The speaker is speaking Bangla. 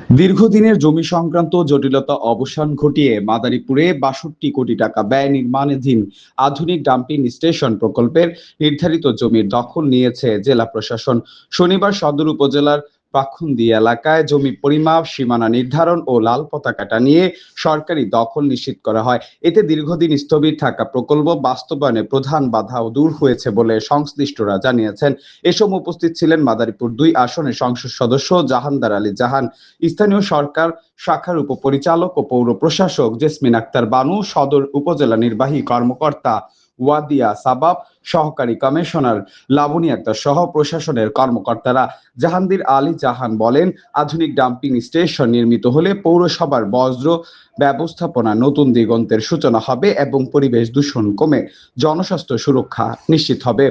দীর্ঘদিনের জমি সংক্রান্ত জটিলতা অবসান ঘটিয়ে মাদারীপুরে ৬২ কোটি টাকা ব্যয়ে নির্মাণাধীন আধুনিক ডাম্পিং স্টেশন প্রকল্পের নির্ধারিত জমির দখল নিয়েছে জেলা প্রশাসন। শনিবার সদর উপজেলার পাখুন্দি এলাকায় জমি পরিমাপ, সীমানা নির্ধারণ ও লাল পতাকা টানিয়ে সরকারি দখল নিশ্চিত করা হয়। এতে দীর্ঘদিন স্থবির থাকা প্রকল্প বাস্তবায়নে প্রধান বাধাও দূর হয়েছে বলে সংশ্লিষ্টরা জানিয়েছেন। এ সময় উপস্থিত ছিলেন মাদারীপুর ২ আসনের সংসদ সদস্য জাহানদার আলী জাহান, স্থানীয় সরকার শাখার উপপরিচালক ও পৌর প্রশাসক জেসমিন আক্তার বানু, সদর উপজেলা নির্বাহী কর্মকর্তা ওয়াদিয়া সাবাব, সহকারী কমিশনার লাবণী আক্তার সহ প্রশাসনের কর্মকর্তারা। জাহাঙ্গীর আলী জাহান বলেন, আধুনিক ডাম্পিং স্টেশন নির্মিত হলে পৌরসভার বর্জ্য ব্যবস্থাপনা নতুন দিগন্তের সূচনা হবে এবং পরিবেশ দূষণ কমে জনস্বাস্থ্য সুরক্ষা নিশ্চিত হবে।